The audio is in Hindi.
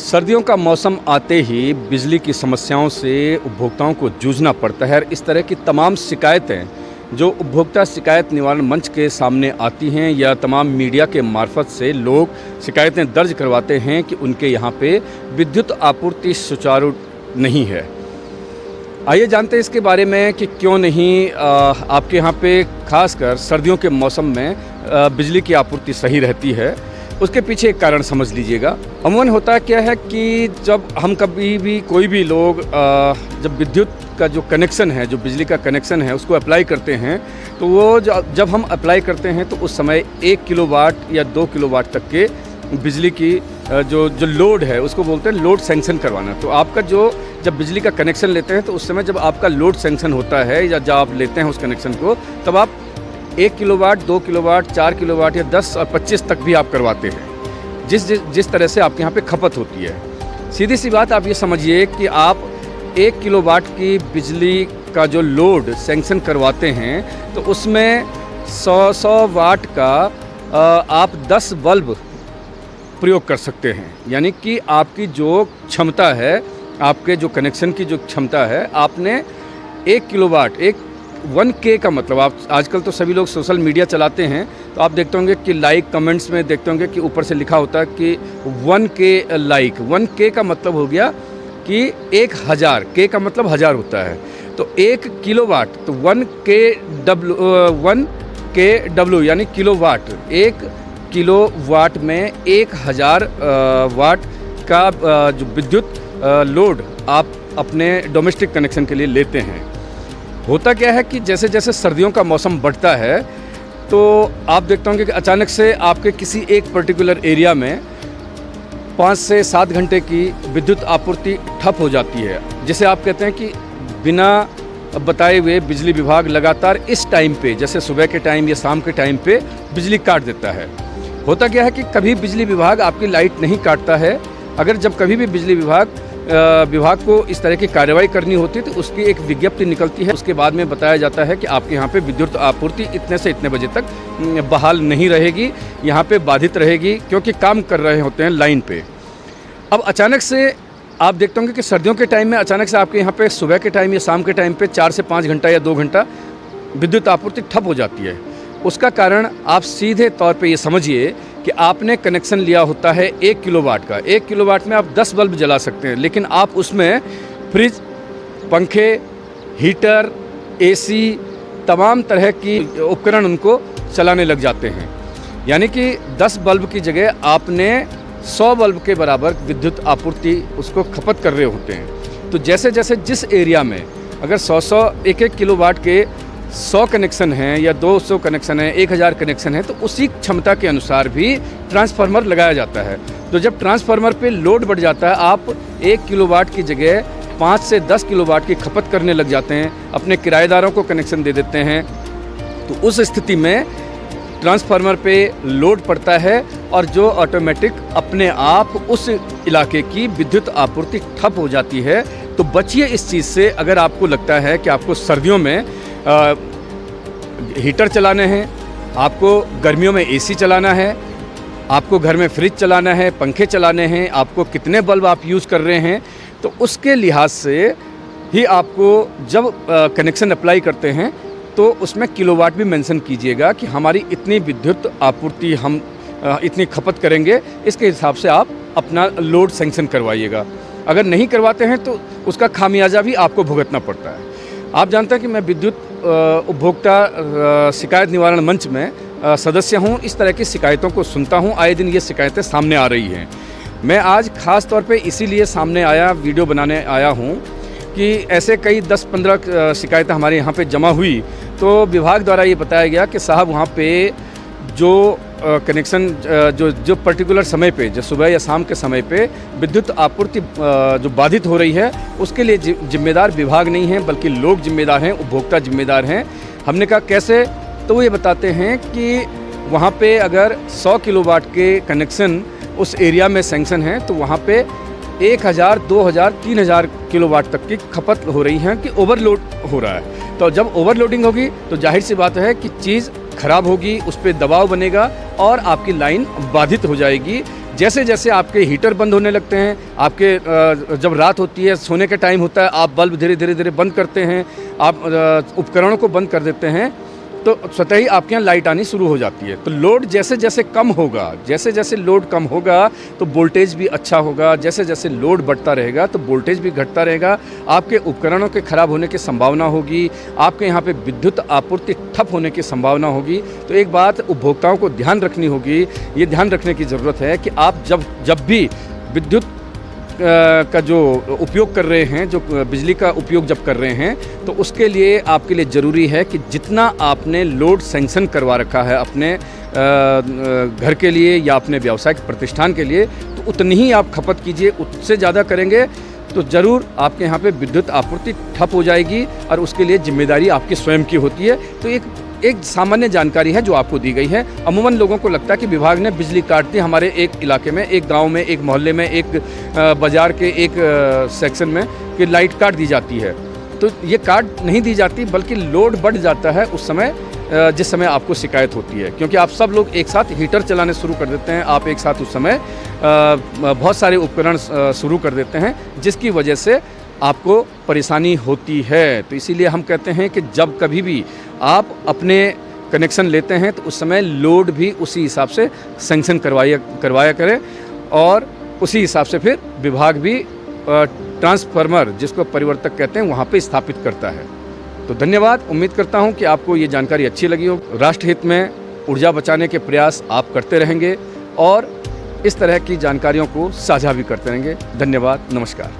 सर्दियों का मौसम आते ही बिजली की समस्याओं से उपभोक्ताओं को जूझना पड़ता है। इस तरह की तमाम शिकायतें जो उपभोक्ता शिकायत निवारण मंच के सामने आती हैं या तमाम मीडिया के मार्फत से लोग शिकायतें दर्ज करवाते हैं कि उनके यहाँ पे विद्युत आपूर्ति सुचारू नहीं है। आइए जानते हैं इसके बारे में कि क्यों नहीं आपके यहाँ पे खासकर सर्दियों के मौसम में बिजली की आपूर्ति सही रहती है। उसके पीछे एक कारण समझ लीजिएगा। अमूमन होता क्या है कि जब हम कभी भी कोई भी लोग जब विद्युत का जो कनेक्शन है, जो बिजली का कनेक्शन है, उसको अप्लाई करते हैं तो वो जब हम अप्लाई करते हैं तो उस समय 1 किलोवाट या 2 किलोवाट तक के बिजली की जो लोड है उसको बोलते हैं लोड सैंक्शन करवाना। तो आपका जब बिजली का कनेक्शन लेते हैं तो उस समय जब आपका लोड सैंक्शन होता है या जब आप लेते हैं उस कनेक्शन को, तब आप 1 किलोवाट, 2 किलोवाट, 4 किलोवाट या 10 और 25 तक भी आप करवाते हैं, जिस तरह से आपके यहाँ पे खपत होती है। सीधी सी बात आप ये समझिए कि आप 1 किलोवाट की बिजली का जो लोड सैंक्शन करवाते हैं तो उसमें 100 वाट का आप 10 बल्ब प्रयोग कर सकते हैं। यानी कि आपकी जो क्षमता है, आपके जो कनेक्शन की जो क्षमता है, आपने 1 किलोवाट 1K का मतलब, आप आजकल तो सभी लोग सोशल मीडिया चलाते हैं तो आप देखते होंगे कि लाइक कमेंट्स में देखते होंगे कि ऊपर से लिखा होता है कि 1K लाइक। 1K का मतलब हो गया कि 1000, K का मतलब 1000 होता है। तो 1 किलोवाट तो 1KW यानी किलोवाट। 1 किलोवाट में 1000 वाट का जो विद्युत लोड आप अपने डोमेस्टिक कनेक्शन के लिए लेते हैं। होता क्या है कि जैसे जैसे सर्दियों का मौसम बढ़ता है तो आप देखते होंगे कि अचानक से आपके किसी एक पर्टिकुलर एरिया में 5 से 7 घंटे की विद्युत आपूर्ति ठप हो जाती है। जिसे आप कहते हैं कि बिना बताए हुए बिजली विभाग लगातार इस टाइम पे, जैसे सुबह के टाइम या शाम के टाइम पे बिजली काट देता है। होता क्या है कि कभी बिजली विभाग आपकी लाइट नहीं काटता है। अगर जब कभी भी बिजली विभाग को इस तरह की कार्रवाई करनी होती है तो उसकी एक विज्ञप्ति निकलती है। उसके बाद में बताया जाता है कि आपके यहाँ पे विद्युत आपूर्ति इतने से इतने बजे तक बहाल नहीं रहेगी, यहाँ पे बाधित रहेगी, क्योंकि काम कर रहे होते हैं लाइन पे। अब अचानक से आप देखते होंगे कि सर्दियों के टाइम में अचानक से आपके यहाँ पे सुबह के टाइम या शाम के टाइम पे 4 से 5 घंटा या 2 घंटा विद्युत आपूर्ति ठप हो जाती है। उसका कारण आप सीधे तौर पे ये समझिए कि आपने कनेक्शन लिया होता है 1 किलोवाट का। 1 किलोवाट में आप 10 बल्ब जला सकते हैं, लेकिन आप उसमें फ्रिज, पंखे, हीटर, एसी, तमाम तरह की उपकरण उनको चलाने लग जाते हैं। यानी कि 10 बल्ब की जगह आपने 100 बल्ब के बराबर विद्युत आपूर्ति उसको खपत कर रहे होते हैं। तो जैसे जैसे जिस एरिया में अगर 100 1 किलोवाट के 100 कनेक्शन हैं या 200 कनेक्शन हैं, 1000 कनेक्शन है, तो उसी क्षमता के अनुसार भी ट्रांसफार्मर लगाया जाता है। तो जब ट्रांसफार्मर पे लोड बढ़ जाता है, आप 1 किलोवाट की जगह 5 से 10 किलोवाट की खपत करने लग जाते हैं, अपने किराएदारों को कनेक्शन दे देते हैं। तो उस स्थिति में ट्रांसफार्मर पे लोड पड़ता है और जो ऑटोमेटिक अपने आप उस इलाके की विद्युत आपूर्ति ठप हो जाती है। तो बचिए इस चीज़ से। अगर आपको लगता है कि आपको सर्दियों में हीटर चलाने हैं, आपको गर्मियों में एसी चलाना है, आपको घर में फ्रिज चलाना है, पंखे चलाने हैं, आपको कितने बल्ब आप यूज़ कर रहे हैं, तो उसके लिहाज से ही आपको जब कनेक्शन अप्लाई करते हैं तो उसमें किलोवाट भी मेंशन कीजिएगा कि हमारी इतनी विद्युत आपूर्ति हम इतनी खपत करेंगे, इसके हिसाब से आप अपना लोड सैंक्शन करवाइएगा। अगर नहीं करवाते हैं तो उसका खामियाजा भी आपको भुगतना पड़ता है। आप जानते हैं कि मैं विद्युत उपभोक्ता शिकायत निवारण मंच में सदस्य हूं। इस तरह की शिकायतों को सुनता हूं, आए दिन ये शिकायतें सामने आ रही हैं। मैं आज ख़ास तौर पे इसीलिए सामने आया, वीडियो बनाने आया हूं कि ऐसे कई 10-15 शिकायतें हमारे यहाँ पे जमा हुई तो विभाग द्वारा ये बताया गया कि साहब वहाँ पे जो कनेक्शन जो पर्टिकुलर समय पे, जो सुबह या शाम के समय पे विद्युत आपूर्ति जो बाधित हो रही है, उसके लिए जिम्मेदार विभाग नहीं है बल्कि लोग जिम्मेदार हैं, उपभोक्ता जिम्मेदार हैं। हमने कहा कैसे? तो वो ये बताते हैं कि वहाँ पे अगर 100 किलोवाट के कनेक्शन उस एरिया में सैंक्शन है तो वहाँ पे 1000, 2000, 3000 किलोवाट तक की खपत हो रही है कि ओवरलोड हो रहा है। तो जब ओवरलोडिंग होगी तो जाहिर सी बात है कि चीज़ ख़राब होगी, उस पर दबाव बनेगा और आपकी लाइन बाधित हो जाएगी, जैसे जैसे आपके हीटर बंद होने लगते हैं, आपके जब रात होती है, सोने का टाइम होता है, आप बल्ब धीरे धीरे धीरे बंद करते हैं, आप उपकरणों को बंद कर देते हैं, तो स्वतः ही आपके यहाँ लाइट आनी शुरू हो जाती है। तो लोड जैसे जैसे कम होगा, जैसे जैसे लोड कम होगा तो वोल्टेज भी अच्छा होगा, जैसे जैसे लोड बढ़ता रहेगा तो वोल्टेज भी घटता रहेगा, आपके उपकरणों के खराब होने की संभावना होगी, आपके यहाँ पे विद्युत आपूर्ति ठप होने की संभावना होगी। तो एक बात उपभोक्ताओं को ध्यान रखनी होगी, ये ध्यान रखने की ज़रूरत है कि आप जब भी विद्युत का जो उपयोग कर रहे हैं, जो बिजली का उपयोग जब कर रहे हैं, तो उसके लिए आपके लिए ज़रूरी है कि जितना आपने लोड सैंक्शन करवा रखा है अपने घर के लिए या अपने व्यावसायिक प्रतिष्ठान के लिए, तो उतनी ही आप खपत कीजिए। उससे ज़्यादा करेंगे तो ज़रूर आपके यहाँ पे विद्युत आपूर्ति ठप हो जाएगी और उसके लिए जिम्मेदारी आपकी स्वयं की होती है। तो एक सामान्य जानकारी है जो आपको दी गई है। अमूमन लोगों को लगता है कि विभाग ने बिजली काट दी हमारे एक इलाके में, एक गांव में, एक मोहल्ले में, एक बाज़ार के एक सेक्शन में, कि लाइट काट दी जाती है। तो ये काट नहीं दी जाती, बल्कि लोड बढ़ जाता है उस समय जिस समय आपको शिकायत होती है, क्योंकि आप सब लोग एक साथ हीटर चलाने शुरू कर देते हैं, आप एक साथ उस समय बहुत सारे उपकरण शुरू कर देते हैं, जिसकी वजह से आपको परेशानी होती है। तो इसीलिए हम कहते हैं कि जब कभी भी आप अपने कनेक्शन लेते हैं तो उस समय लोड भी उसी हिसाब से सैंक्शन करवाया करें, और उसी हिसाब से फिर विभाग भी ट्रांसफार्मर, जिसको परिवर्तक कहते हैं, वहाँ पे स्थापित करता है। तो धन्यवाद। उम्मीद करता हूँ कि आपको ये जानकारी अच्छी लगी हो। राष्ट्र हित में ऊर्जा बचाने के प्रयास आप करते रहेंगे और इस तरह की जानकारियों को साझा भी करते रहेंगे। धन्यवाद, नमस्कार।